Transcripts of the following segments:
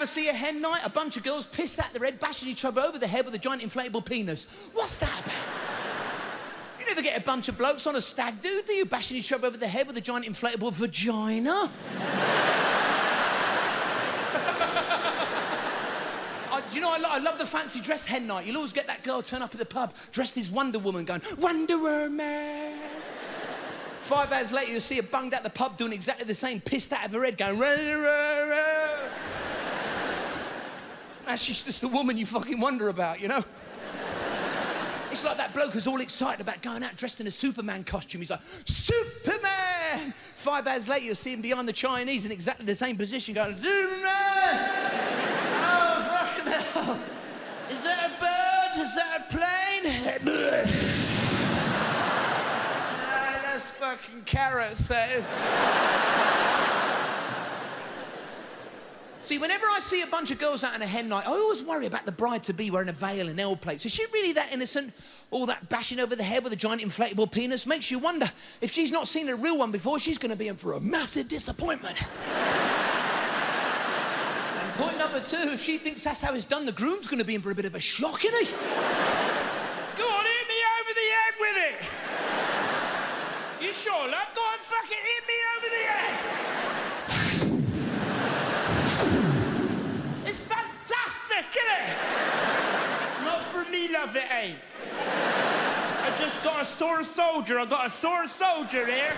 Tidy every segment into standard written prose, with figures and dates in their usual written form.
ever see a hen night? A bunch of girls pissed at their head, bashing each other over the head with a giant inflatable penis. What's that about? You never get a bunch of blokes on a stag do you? Bashing each other over the head with a giant inflatable vagina. You know, I love the fancy dress hen night. You'll always get that girl turn up at the pub dressed as Wonder Woman going, Wonder Woman. 5 hours later, you'll see her bunged out the pub doing exactly the same, pissed out of her head going, and she's just the woman you fucking wonder about, you know? It's like that bloke who's all excited about going out dressed in a Superman costume. He's like, Superman! 5 hours later, you'll see him behind the Chinese in exactly the same position going, Superman! Is that a bird? Is that a plane? That's fucking carrots, that is. See, whenever I see a bunch of girls out on a hen night, I always worry about the bride-to-be wearing a veil and L-plates. Is she really that innocent? All that bashing over the head with a giant inflatable penis makes you wonder if she's not seen a real one before, she's going to be in for a massive disappointment. Point number 2, if she thinks that's how it's done, the groom's going to be in for a bit of a shock, isn't he? Go on, hit me over the head with it. You sure, love? Go on, fucking hit me over the head. It's fantastic, isn't it? Not for me, love, it ain't. I just got a sore soldier. I got a sore soldier here.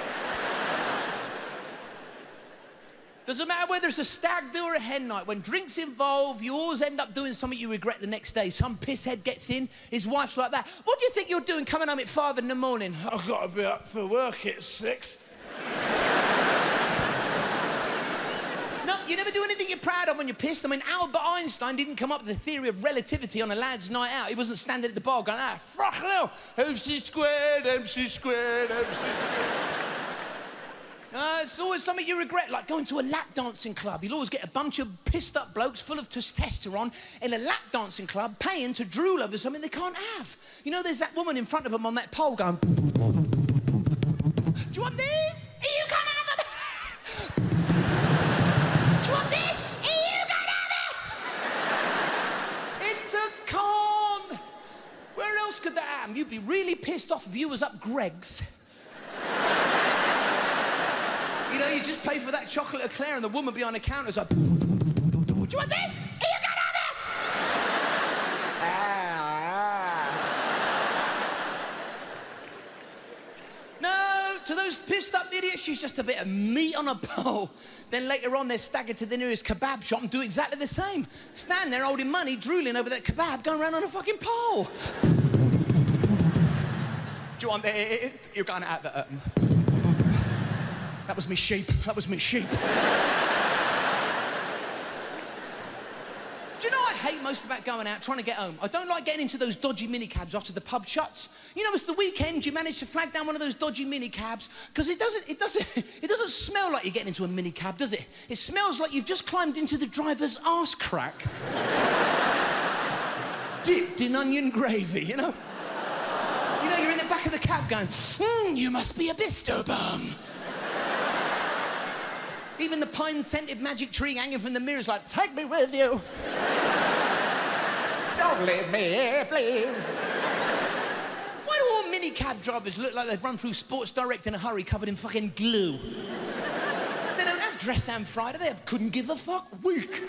Doesn't matter whether it's a stag do or a hen night. When drink's involved, you always end up doing something you regret the next day. Some pisshead gets in, his wife's like that. What do you think you're doing coming home at 5 in the morning? I've got to be up for work at 6. No, you never do anything you're proud of when you're pissed. I mean, Albert Einstein didn't come up with the theory of relativity on a lad's night out. He wasn't standing at the bar going, fuck hell, MC squared, MC squared, MC squared. It's always something you regret, like going to a lap dancing club. You'll always get a bunch of pissed-up blokes full of testosterone in a lap dancing club paying to drool over something they can't have. You know, there's that woman in front of them on that pole going... Do you want this? You can't have it! Do you want this? You can't have it! It's a con! Where else could that happen? You'd be really pissed off if you was up Greg's. You know, you just pay for that chocolate eclair and the woman behind the counter's like... Do you want this? You can have it! No, to those pissed up idiots, she's just a bit of meat on a pole. Then later on, they're staggered to the nearest kebab shop and do exactly the same. Stand there holding money, drooling over that kebab, going around on a fucking pole. Do you want this? You can't have it. That was me sheep. That was me sheep. Do you know what I hate most about going out, trying to get home? I don't like getting into those dodgy minicabs after the pub shuts. You know, it's the weekend, you manage to flag down one of those dodgy minicabs, because it doesn't smell like you're getting into a minicab, does it? It smells like you've just climbed into the driver's arse crack. Dipped in onion gravy, you know? You know, you're in the back of the cab going, you must be a bisto bum. Even the pine-scented magic tree hanging from the mirror is like, take me with you. Don't leave me here, please. Why do all minicab drivers look like they've run through Sports Direct in a hurry covered in fucking glue? They don't have Dress Down Friday, they have Couldn't Give a Fuck week.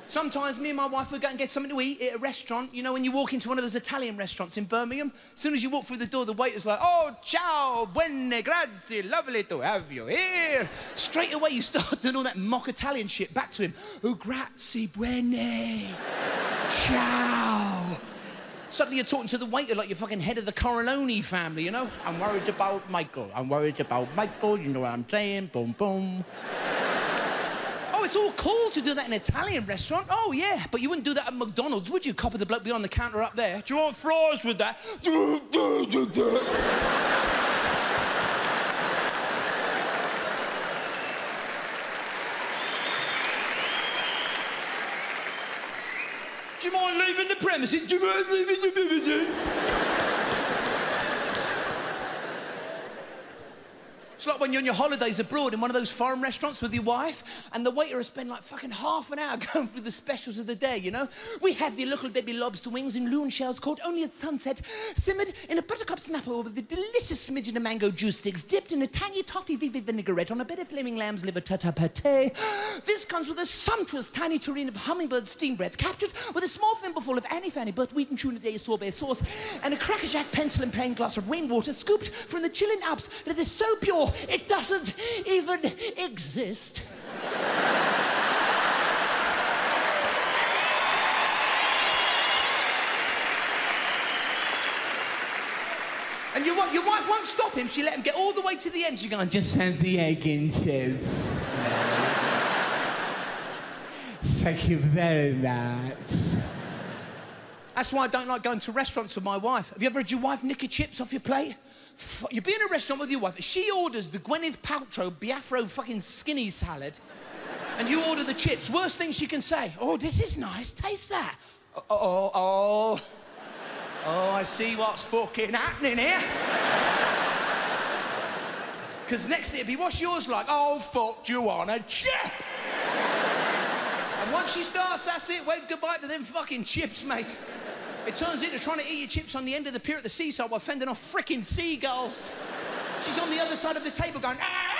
Sometimes me and my wife would go and get something to eat at a restaurant. You know, when you walk into one of those Italian restaurants in Birmingham, as soon as you walk through the door, the waiter's like, oh, ciao, bene, grazie, lovely to have you here. Straight away, you start doing all that mock Italian shit back to him. Oh, grazie, bene, ciao. Suddenly you're talking to the waiter like you're fucking head of the Corleone family, you know? I'm worried about Michael. I'm worried about Michael, you know what I'm saying? Boom, boom. Oh, it's all cool to do that in an Italian restaurant. Oh, yeah, but you wouldn't do that at McDonald's, would you? Copy the bloke behind the counter up there. Do you want fries with that? Do you mind leaving the premises? Do you mind leaving the premises? It's like when you're on your holidays abroad in one of those foreign restaurants with your wife, and the waiter has spent like fucking half an hour going through the specials of the day, you know? We have the little baby lobster wings and loon shells caught only at sunset, simmered in a buttercup snapper with a delicious smidgen of mango juice sticks, dipped in a tangy toffee vinaigrette on a bit of flaming lamb's liver tata-pate. This comes with a sumptuous tiny tureen of hummingbird steam breath, captured with a small thimbleful of Annie Fanny Burt Wheaton tuna day sorbet sauce, and a crackerjack pencil and plain glass of rainwater scooped from the chilling Alps that is so pure it doesn't even exist. And your wife won't stop him. She let him get all the way to the end. She's going, just have the egg and chips. Thank you very much. That's why I don't like going to restaurants with my wife. Have you ever had your wife nick your chips off your plate? You be in a restaurant with your wife, she orders the Gwyneth Paltrow Biafro fucking skinny salad, and you order the chips. Worst thing she can say, oh, this is nice, taste that. Oh, I see what's fucking happening here. Because next it'll be, what's yours like? Oh, fuck, you want a chip? And once she starts, that's it, wave goodbye to them fucking chips, mate. It turns into trying to eat your chips on the end of the pier at the seaside while fending off frickin' seagulls. She's on the other side of the table going, ah!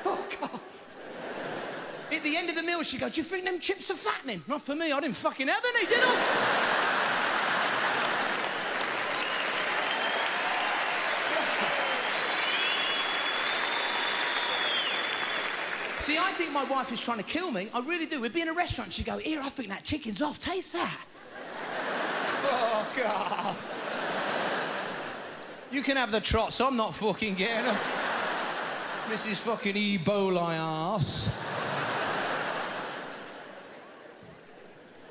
Fuck off. At the end of the meal, she goes, do you think them chips are fattening? Not for me, I didn't fucking have any, did I? See, I think my wife is trying to kill me. I really do. We'd be in a restaurant, she'd go, here, I think that chicken's off, taste that. Fuck off. You can have the trots, I'm not fucking getting them. Mrs. fucking Ebola arse.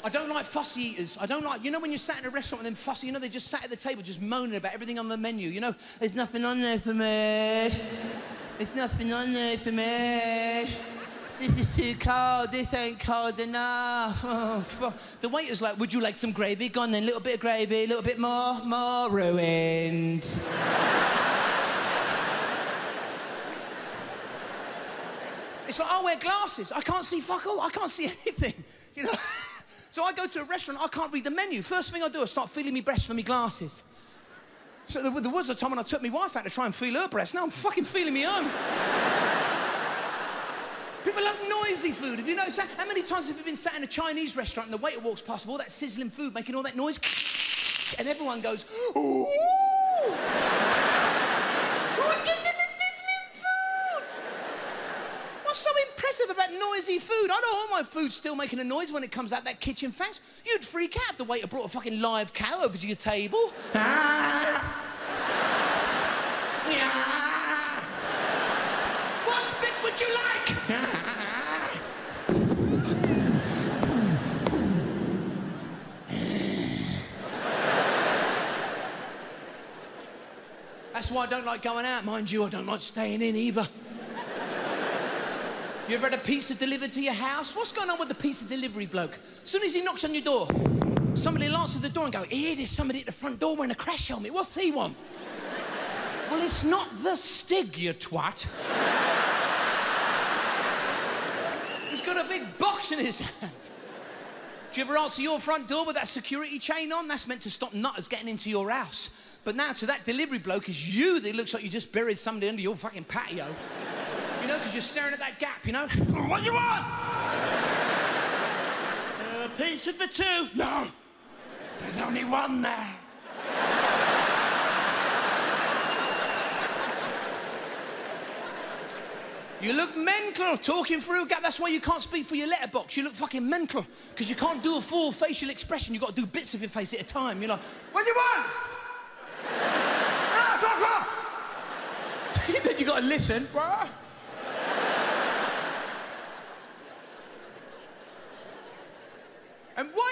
I don't like fussy eaters. I don't like, you know when you're sat in a restaurant with them fussy, you know, they just sat at the table just moaning about everything on the menu, you know? There's nothing on there for me. There's nothing on there for me. This is too cold. This ain't cold enough. Oh, fuck. The waiter's like, would you like some gravy? Go on then, a little bit of gravy, a little bit more. Ruined. It's like, I wear glasses. I can't see fuck all. I can't see anything, you know? So I go to a restaurant, I can't read the menu. First thing I do is start feeling my breast for my glasses. So there was a time when I took my wife out to try and feel her breast. Now I'm fucking feeling my own. People love noisy food. Have you noticed that? How many times have you been sat in a Chinese restaurant and the waiter walks past with all that sizzling food, making all that noise, and everyone goes, ooh! What's so impressive about noisy food? I know all my food's still making a noise when it comes out that kitchen fast. You'd freak out if the waiter brought a fucking live cow over to your table. What bit would you like? That's why I don't like going out. Mind you, I don't like staying in either. You ever had a pizza delivered to your house? What's going on with the pizza delivery bloke? As soon as he knocks on your door, somebody will answer the door and go, here, there's somebody at the front door wearing a crash helmet. What's he want? Well, it's not the Stig, you twat. He's got a big box in his hand. Do you ever answer your front door with that security chain on? That's meant to stop nutters getting into your house. But now to that delivery bloke, it's you that looks like you just buried somebody under your fucking patio. You know, because you're staring at that gap, you know? What do you want? A pizza for two? No. There's only one there. You look mental talking through a gap. That's why you can't speak for your letterbox. You look fucking mental. Because you can't do a full facial expression. You've got to do bits of your face at a time. You're like, what do you want? Then you got to listen. And why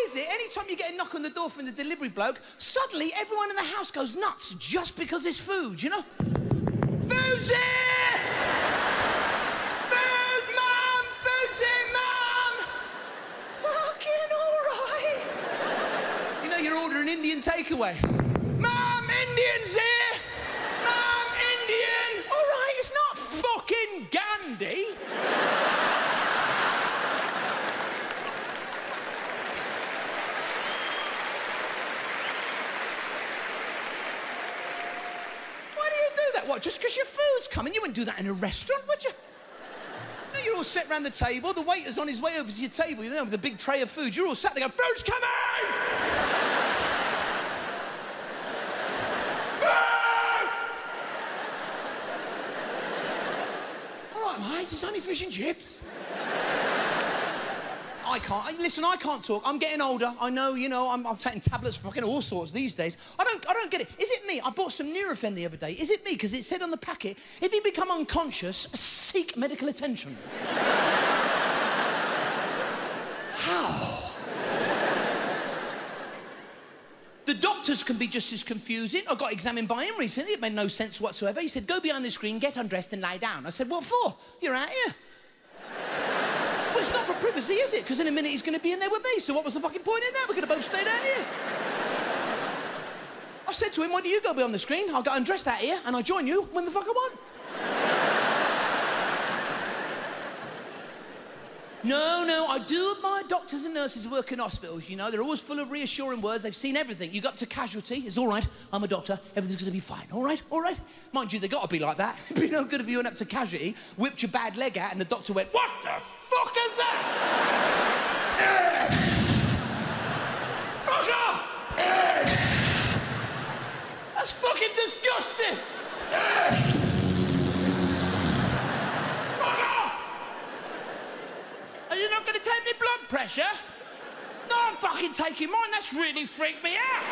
is it, anytime you get a knock on the door from the delivery bloke, suddenly everyone in the house goes nuts just because it's food, you know? Food's here! Food, Mum! Food's here, Mum! Fuck Indian takeaway. Mom, Indian's here! Mom, Indian! All right, it's not fucking Gandhi. Why do you do that? What, just because your food's coming? You wouldn't do that in a restaurant, would you? No, you're all sat around the table, the waiter's on his way over to your table, you know, with a big tray of food. You're all sat there going, food's coming! It's only fish and chips. I can't talk. I'm getting older. I know, you know, I'm taking tablets for fucking all sorts these days. I don't get it. Is it me? I bought some Nurofen the other day. Is it me? Because it said on the packet, if you become unconscious, seek medical attention. How? The doctors can be just as confusing. I got examined by him recently. It made no sense whatsoever. He said, go behind the screen, get undressed and lie down. I said, what for? You're out here. Well, it's not for privacy, is it? Because in a minute he's going to be in there with me. So what was the fucking point in that? We're going to both stay out here. I said to him, why don't you go behind the screen? I'll get undressed out here and I'll join you when the fuck I want. No, I do admire doctors and nurses who work in hospitals, you know. They're always full of reassuring words. They've seen everything. You got to casualty, it's all right. I'm a doctor. Everything's going to be fine. All right? Mind you, they got to be like that. It'd be no good if you went up to casualty, whipped your bad leg out, and the doctor went, what the fuck is that? Fuck off! That's fucking disgusting! Are you not going to take me blood pressure? No, I'm fucking taking mine. That's really freaked me out.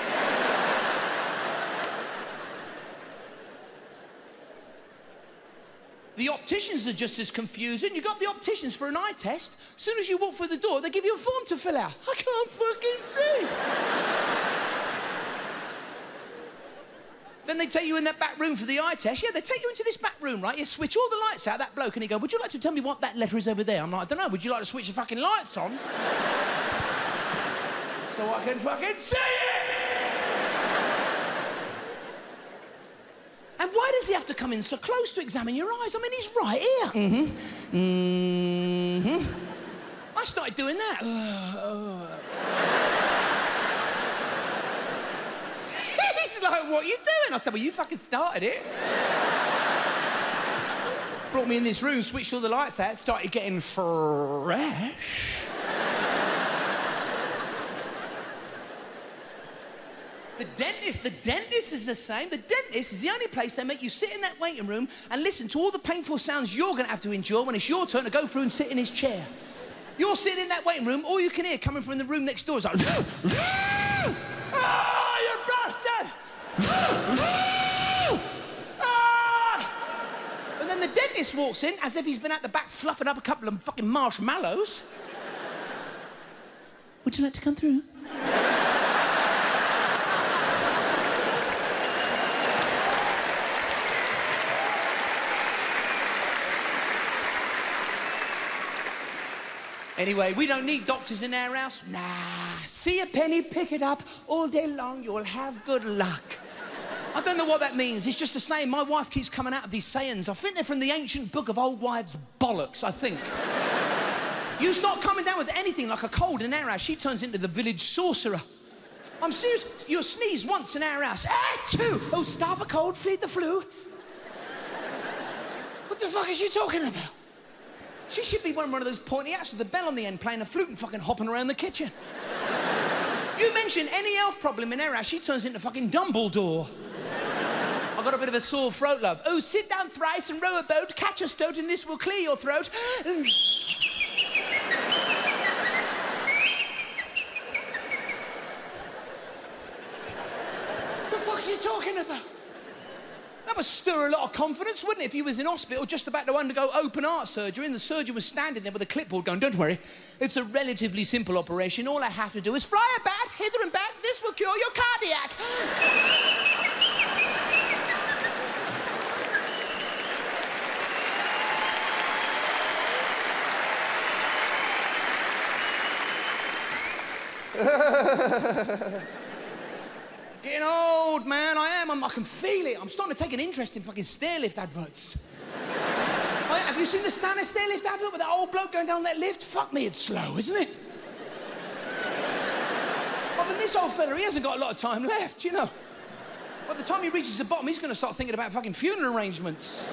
The opticians are just as confusing. You got the opticians for an eye test. As soon as you walk through the door, they give you a form to fill out. I can't fucking see. Then they take you in that back room for the eye test. Yeah, they take you into this back room, right? You switch all the lights out, that bloke, and he go, would you like to tell me what that letter is over there? I'm like, I don't know. Would you like to switch the fucking lights on? So I can fucking see it! And why does he have to come in so close to examine your eyes? I mean, he's right here. I started doing that. He's like, what are you doing? I said, well, you fucking started it. Brought me in this room, switched all the lights out, started getting fresh. The dentist is the same. The dentist is the only place they make you sit in that waiting room and listen to all the painful sounds you're going to have to endure when it's your turn to go through and sit in his chair. You're sitting in that waiting room, all you can hear coming from the room next door is like... Ah, you bastard! And then the dentist walks in as if he's been at the back fluffing up a couple of fucking marshmallows. Would you like to come through? Anyway, we don't need doctors in our house. Nah, see a penny, pick it up. All day long, you'll have good luck. I don't know what that means. It's just the same. My wife keeps coming out of these sayings. I think they're from the ancient book of old wives' bollocks, I think. You start coming down with anything like a cold in our house, she turns into the village sorcerer. I'm serious. You'll sneeze once in our house. Two. Oh, starve a cold, feed the flu. What the fuck is she talking about? She should be wearing one of those pointy hats with a bell on the end, playing a flute and fucking hopping around the kitchen. You mention any health problem in her house, she turns into fucking Dumbledore. I've got a bit of a sore throat, love. Oh, sit down thrice and row a boat, catch a stoat, and this will clear your throat. What the fuck's she talking about? That would stir a lot of confidence, wouldn't it, if you was in hospital just about to undergo open heart surgery and the surgeon was standing there with a clipboard going, don't worry, it's a relatively simple operation. All I have to do is fly a bat, hither and back. This will cure your cardiac. Getting old, man, I am. I can feel it. I'm starting to take an interest in fucking stairlift adverts. Have you seen the standard stairlift advert with that old bloke going down that lift? Fuck me, it's slow, isn't it? Well, but this old fella, he hasn't got a lot of time left, you know. By the time he reaches the bottom, he's going to start thinking about fucking funeral arrangements.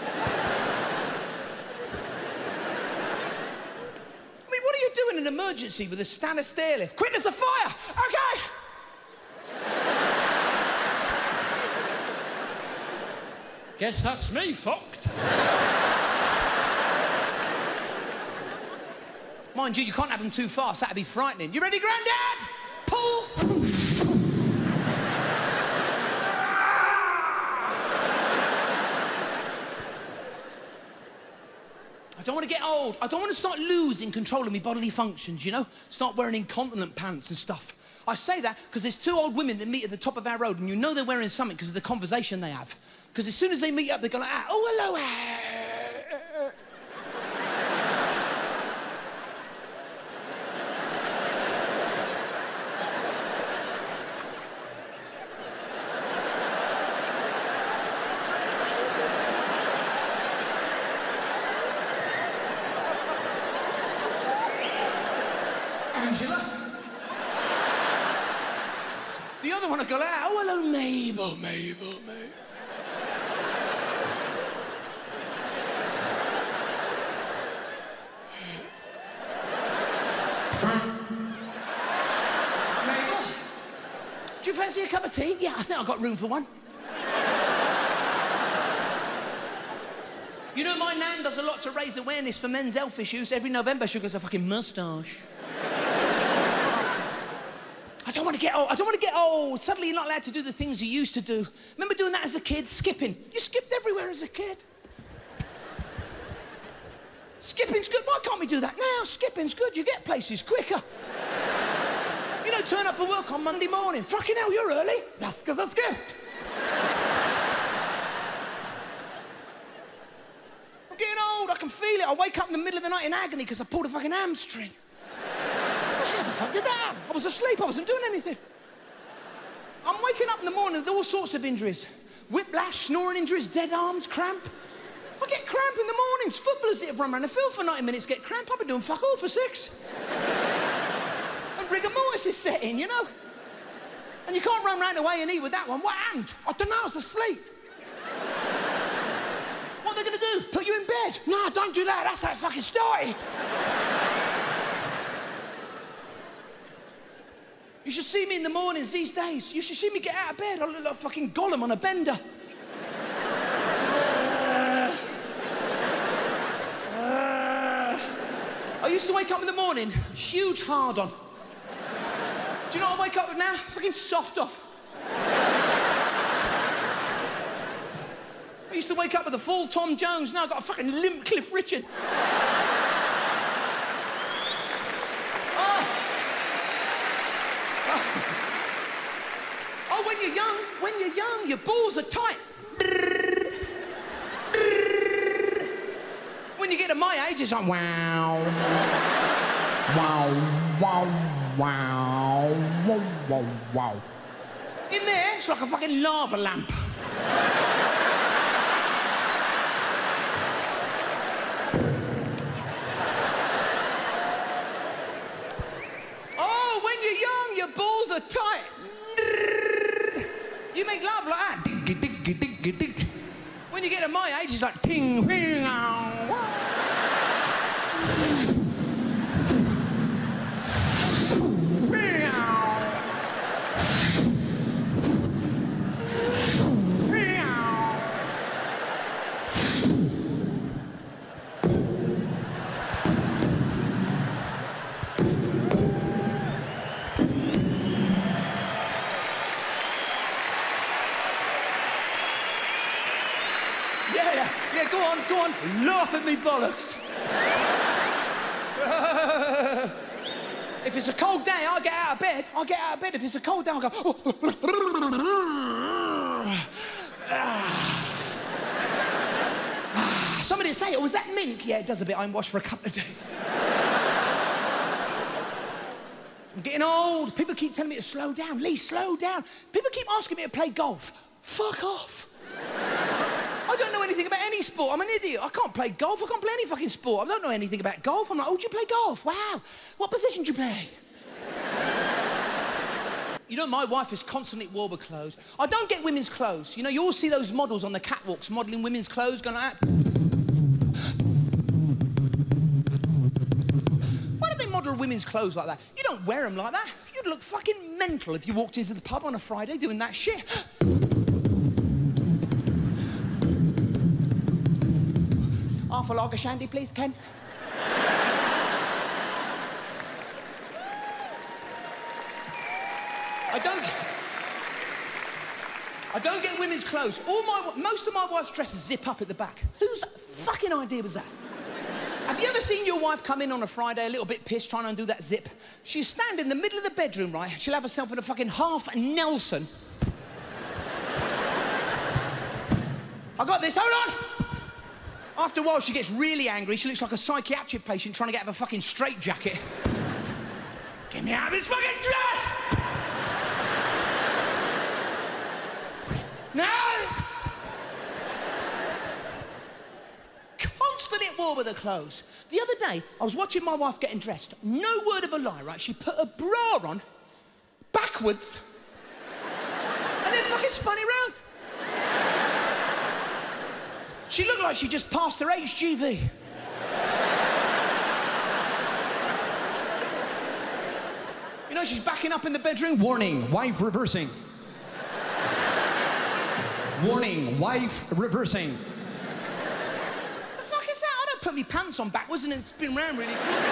I mean, what are you doing in an emergency with a standard stairlift? Quick, there's a fire! Okay! Guess that's me fucked. Mind you, you can't have them too fast. That'd be frightening. You ready, Grandad? Pull! I don't want to get old. I don't want to start losing control of my bodily functions, you know? Start wearing incontinent pants and stuff. I say that because there's two old women that meet at the top of our road, and you know they're wearing something because of the conversation they have. Because as soon as they meet up, they go like, oh, hello. Angela. The other one will go like, oh, hello, Mabel. Mabel, do you fancy a cup of tea? Yeah, I think I've got room for one. You know, my nan does a lot to raise awareness for men's health issues. Every November, she grows a fucking moustache. I don't want to get old. I don't want to get old. Suddenly, you're not allowed to do the things you used to do. Remember doing that as a kid? Skipping. You skipped everywhere as a kid. Skipping's good. Why can't we do that now? Skipping's good. You get places quicker. You know, turn up for work on Monday morning. Fucking hell, you're early. That's because I skipped. I'm getting old. I can feel it. I wake up in the middle of the night in agony because I pulled a fucking hamstring. How the fuck did that happen? I was asleep. I wasn't doing anything. I'm waking up in the morning with all sorts of injuries. Whiplash, snoring injuries, dead arms, cramp. I get cramp in the mornings. Footballers that have run around the field for 90 minutes get cramp. I've been doing fuck all for 6. And rigor mortis is setting, you know? And you can't run round the A&E with that one. What happened? I don't know, I was asleep. What are they going to do? Put you in bed? No, don't do that. That's how it fucking started. You should see me in the mornings these days. You should see me get out of bed. I look like fucking Gollum on a bender. I used to wake up in the morning, huge hard-on. Do you know what I wake up with now? Fucking soft off. I used to wake up with a full Tom Jones. Now I've got a fucking limp Cliff Richard. Oh, when you're young, your balls are tight. When you get to my age, it's like, wow. Wow. In there, it's like a fucking lava lamp. Oh, when you're young, your balls are tight. You make love like that. Diggy. When you get to my age, it's like ting, ping, Yeah, go on. Laugh at me bollocks. If it's a cold day, I'll get out of bed. If it's a cold day, I'll go... Somebody say, oh, was that mink? Yeah, it does a bit. I haven't washed for a couple of days. I'm getting old. People keep telling me to slow down. Lee, slow down. People keep asking me to play golf. Fuck off. I don't know anything about any sport. I'm an idiot. I can't play golf. I can't play any fucking sport. I don't know anything about golf. I'm like, oh, do you play golf? Wow. What position do you play? You know, my wife is constantly at war with clothes. I don't get women's clothes. You know, you all see those models on the catwalks modelling women's clothes going like that. Why do they model women's clothes like that? You don't wear them like that. You'd look fucking mental if you walked into the pub on a Friday doing that shit. Half a lager shandy, please, Ken. I don't get women's clothes. Most of my wife's dresses zip up at the back. Whose fucking idea was that? Have you ever seen your wife come in on a Friday a little bit pissed trying to undo that zip? She'll stand in the middle of the bedroom, right? She'll have herself in a fucking half Nelson. I got this, hold on! After a while, she gets really angry. She looks like a psychiatric patient trying to get out of a fucking straitjacket. Get me out of this fucking dress! No! Constantly at war with her clothes. The other day, I was watching my wife getting dressed. No word of a lie, right? She put a bra on backwards and then fucking spun it round. She looked like she just passed her HGV. You know, she's backing up in the bedroom. Warning, wife reversing. Warning, wife reversing. The fuck is that? I don't put my pants on backwards and then spin round really quick.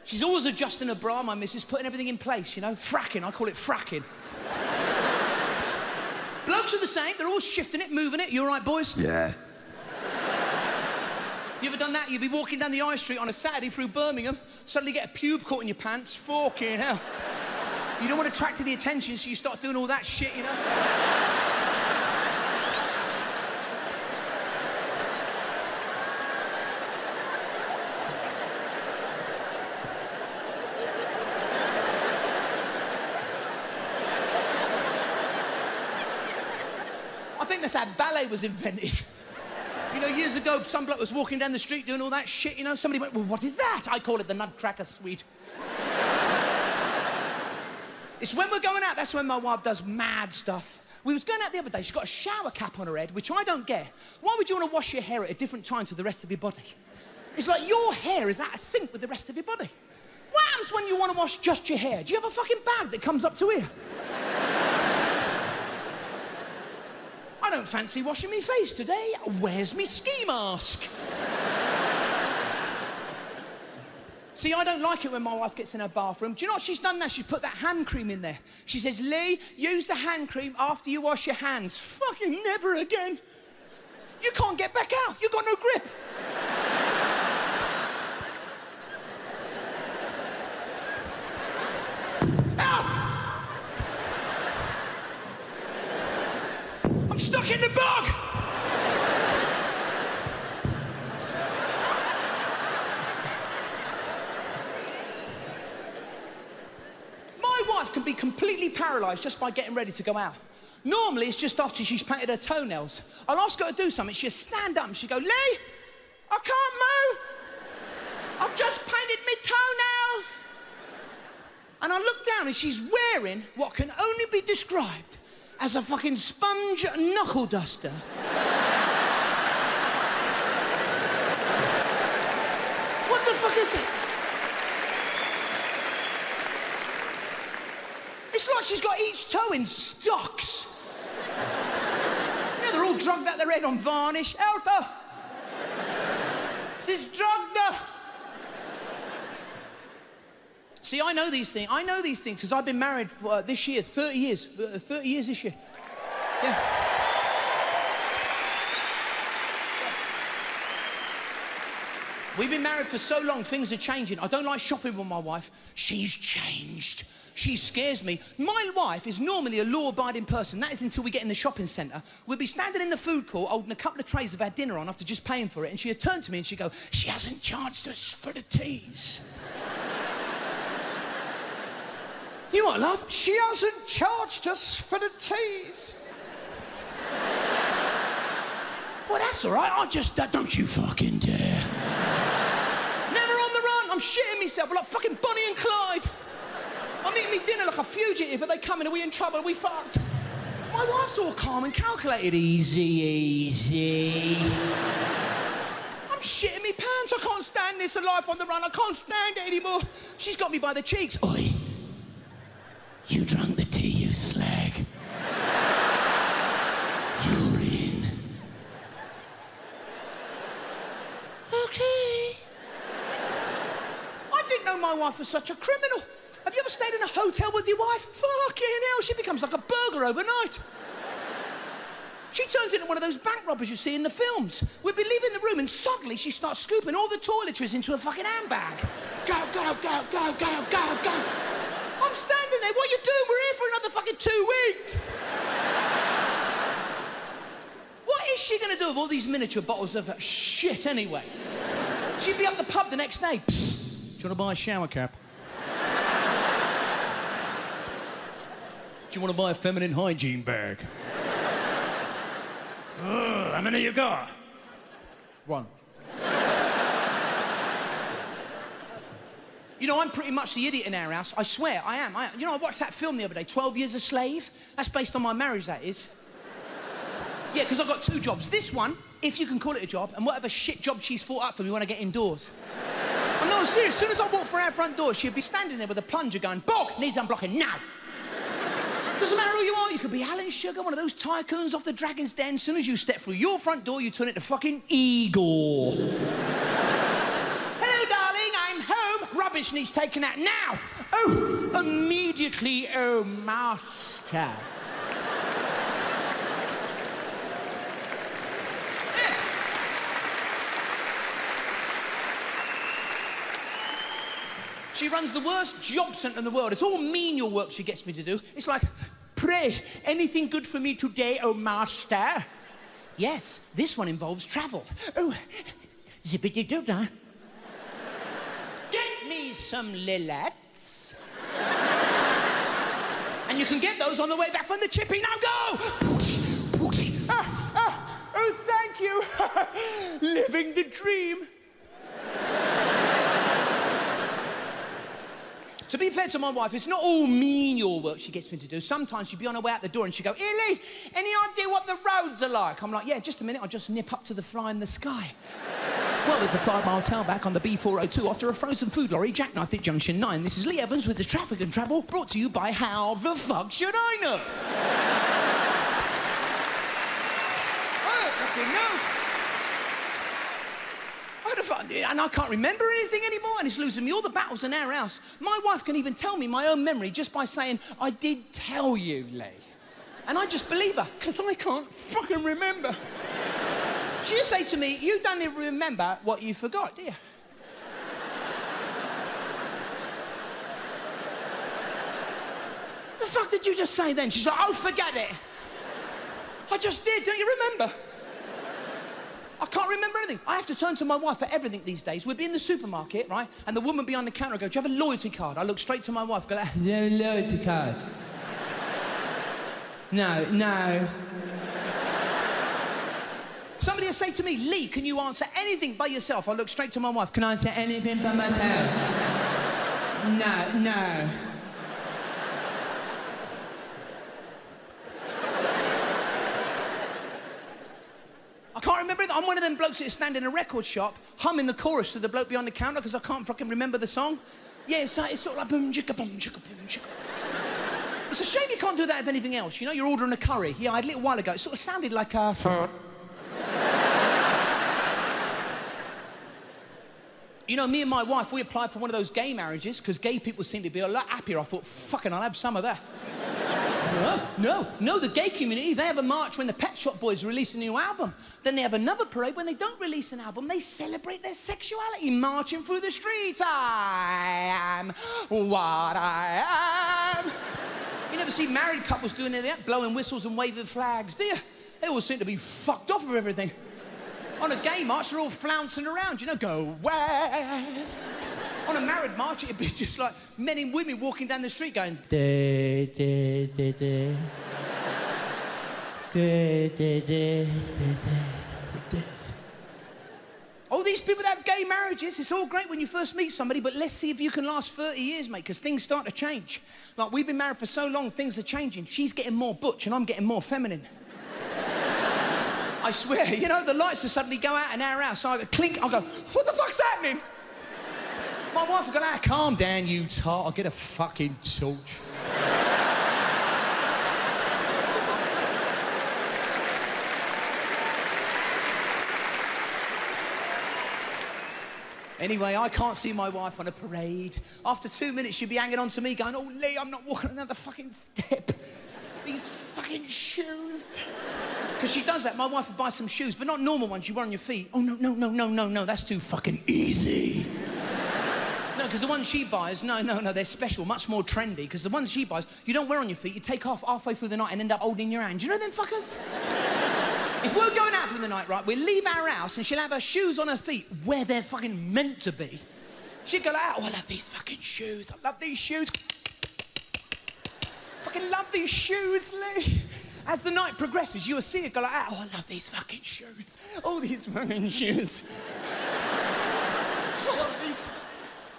She's always adjusting her bra, my missus, putting everything in place, you know? Fracking, I call it fracking. Blokes are the same, they're always shifting it, moving it. You all right, boys? Yeah. You ever done that? You'd be walking down the high street on a Saturday through Birmingham, suddenly get a pube caught in your pants. Fucking hell. You don't want to attract to the attention, so you start doing all that shit, you know? I think that's how ballet was invented. You know, years ago, some bloke was walking down the street doing all that shit, you know? Somebody went, well, what is that? I call it the Nutcracker Suite. It's when we're going out, that's when my wife does mad stuff. We was going out the other day, she's got a shower cap on her head, which I don't get. Why would you want to wash your hair at a different time to the rest of your body? It's like your hair is out of sync with the rest of your body. What happens when you want to wash just your hair? Do you have a fucking bag that comes up to here? I don't fancy washing me face today. Where's me ski mask? See, I don't like it when my wife gets in her bathroom. Do you know what she's done now? She's put that hand cream in there. She says, Lee, use the hand cream after you wash your hands. Fucking never again. You can't get back out. You've got no grip. Ow! I'm stuck in the bog! Can be completely paralysed just by getting ready to go out. Normally, it's just after she's painted her toenails. I'll ask her to do something, she'll stand up and she'll go, Lee, I can't move. I've just painted my toenails. And I look down and she's wearing what can only be described as a fucking sponge knuckle duster. What the fuck is it? It's like she's got each toe in stocks. You know, they're all drugged out their head on varnish. Help her! She's drugged her. See, I know these things. I know these things because I've been married for this year, 30 years. 30 years this year. Yeah. We've been married for so long, things are changing. I don't like shopping with my wife. She's changed. She scares me. My wife is normally a law-abiding person. That is until we get in the shopping centre. We'll be standing in the food court holding a couple of trays of our dinner on after just paying for it, and she'll turn to me and she'll go, she hasn't charged us for the teas. You what, love? She hasn't charged us for the teas. Well, that's all right. I'll just... don't you fucking dare. Never on the run. I'm shitting myself. We're like fucking Bonnie and Clyde. I'm eating me dinner like a fugitive. Are they coming? Are we in trouble? Are we fucked? My wife's all calm and calculated. Easy, easy. I'm shitting me pants. I can't stand this life on the run. I can't stand it anymore. She's got me by the cheeks. Oi. You drunk the tea, you slag. You're in. Okay. I didn't know my wife was such a criminal. Have you ever stayed in a hotel with your wife? Fucking hell, she becomes like a burglar overnight. She turns into one of those bank robbers you see in the films. We'd be leaving the room and suddenly she starts scooping all the toiletries into a fucking handbag. Go, go, go, go, go, go, go. I'm standing there, what are you doing? We're here for another fucking 2 weeks. What is she going to do with all these miniature bottles of shit anyway? She'd be up the pub the next day. Psst, do you want to buy a shower cap? Do you want to buy a feminine hygiene bag? How many you got? 1. You know, I'm pretty much the idiot in our house. I swear, I am. You know, I watched that film the other day, 12 Years a Slave. That's based on my marriage, that is. Yeah, because I've got 2 jobs. This one, if you can call it a job, and whatever shit job she's thought up for me when I get indoors. I'm not serious. As soon as I walk through our front door, she'd be standing there with a plunger going, Bog, needs unblocking now. Doesn't matter who you are. You could be Alan Sugar, one of those tycoons off the Dragon's Den. As soon as you step through your front door, you turn into fucking Igor. Hello, darling, I'm home. Rubbish needs taken out now. Oh, immediately, oh, master. She runs the worst job centre in the world. It's all menial work she gets me to do. It's like, pray, anything good for me today, oh master? Yes, this one involves travel. Oh, zippity-doo-dah. Get me some lilets. And you can get those on the way back from the chippy. Now go! Oh, thank you. Living the dream. To be fair to my wife, it's not all menial work she gets me to do. Sometimes she'd be on her way out the door and she'd go, Illy, any idea what the roads are like? I'm like, yeah, just a minute, I'll just nip up to the fly in the sky. Well, there's a 5-mile tailback on the B402 after a frozen food lorry jackknifed at Junction 9. This is Lee Evans with the traffic and travel, brought to you by How the Fuck Should I Know? I don't fucking know. And I can't remember anything anymore, and it's losing me all the battles in our house. My wife can even tell me my own memory just by saying, I did tell you, Lee. And I just believe her, because I can't fucking remember. She'll say to me, you don't even remember what you forgot, do you? The fuck did you just say then? She's like, oh, forget it. I just did, don't you remember? I can't remember anything. I have to turn to my wife for everything these days. We'd be in the supermarket, right? And the woman behind the counter would go, do you have a loyalty card? I look straight to my wife, go, no loyalty card. No. Somebody will say to me, Lee, can you answer anything by yourself? I look straight to my wife, can I answer anything by myself? No. I can't remember it. I'm one of them blokes that stand in a record shop humming the chorus to the bloke behind the counter because I can't fucking remember the song. Yeah, it's sort of like boom, chicka, boom, chicka, boom, chicka. It's a shame you can't do that with anything else. You know, you're ordering a curry. Yeah, I had a little while ago. It sort of sounded like a... You know, me and my wife, we applied for one of those gay marriages because gay people seem to be a lot happier. I thought, fucking, I'll have some of that. No, the gay community, they have a march when the Pet Shop Boys release a new album. Then they have another parade when they don't release an album. They celebrate their sexuality, marching through the streets. I am what I am. see married couples doing that, blowing whistles and waving flags, do you? They all seem to be fucked off with everything. On a gay march, they're all flouncing around, you know, go west. On a married march, it'd be just like men and women walking down the street going, day, day, day, day. Day, day, day, day, day. All these people that have gay marriages, it's all great when you first meet somebody, but let's see if you can last 30 years, mate, because things start to change. Like, we've been married for so long, things are changing. She's getting more butch and I'm getting more feminine. I swear, you know, the lights will suddenly go out in our house. So I go, clink, I'll go, what the fuck's happening? My wife will go, calm down, you tart, I'll get a fucking torch. Anyway, I can't see my wife on a parade. After 2 minutes, she'd be hanging on to me going, oh, Lee, I'm not walking another fucking step. These fucking shoes. Because she does that. My wife would buy some shoes, but not normal ones you wear on your feet. Oh, no, that's too fucking easy. No, because the ones she buys, no, they're special, much more trendy, because the ones she buys, you don't wear on your feet, you take off halfway through the night and end up holding your hand. Do you know them fuckers? If we're going out for the night, right, we'll leave our house and she'll have her shoes on her feet where they're fucking meant to be. She'd go like, oh, I love these fucking shoes. I love these shoes. Fucking love these shoes, Lee. As the night progresses, you'll see her go like, oh, I love these fucking shoes. All these fucking shoes. I love these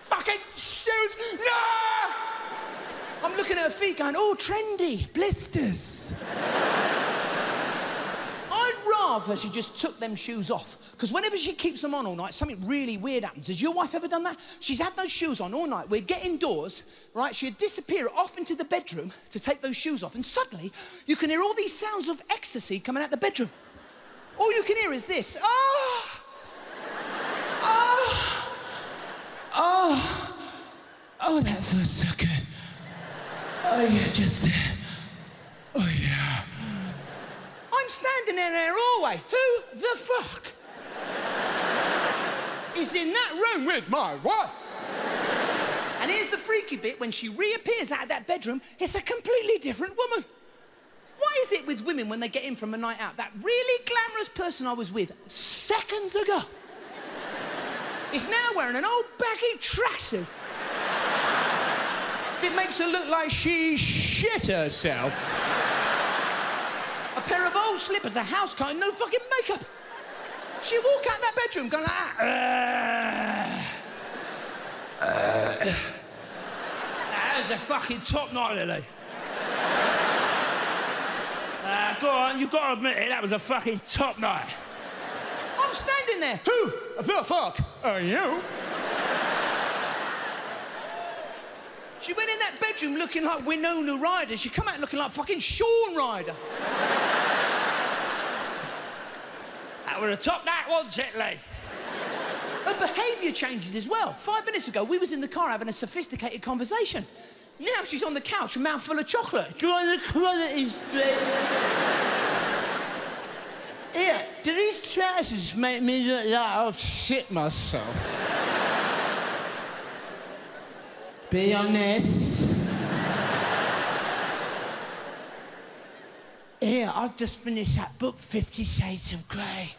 fucking shoes. No! I'm looking at her feet going, oh, trendy, blisters. Rather she just took them shoes off, because whenever she keeps them on all night, something really weird happens. Has your wife ever done that? She's had those shoes on all night. We'd get indoors, right? She'd disappear off into the bedroom to take those shoes off, and suddenly you can hear all these sounds of ecstasy coming out the bedroom. All you can hear is this. Oh, that feels so good. Oh, yeah, just there. Oh, yeah. I'm standing in there all the way. Who the fuck is in that room with my wife? And here's the freaky bit. When she reappears out of that bedroom, it's a completely different woman. Why is it with women when they get in from a night out, that really glamorous person I was with seconds ago is now wearing an old baggy tracksuit? It makes her look like she shit herself. A pair of old slippers, a house coat, and no fucking makeup. She'll walk out that bedroom going, that was a fucking top night, Lily. Go on, you've got to admit it, that was a fucking top night. I'm standing there. Who the fuck are you? She went in that bedroom looking like Winona Ryder. She come out looking like fucking Shaun Ryder. That was a top night, wasn't it, Lee? Her behaviour changes as well. 5 minutes ago, we was in the car having a sophisticated conversation. Now she's on the couch, a mouthful of chocolate. Do you want the quality straight? Here, do these trousers make me look like I've shit myself? Be honest. Here, I've just finished that book, 50 Shades of Grey.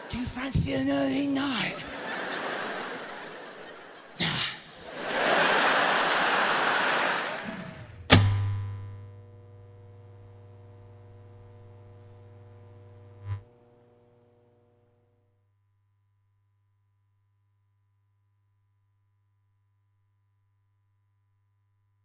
Do you fancy an early night?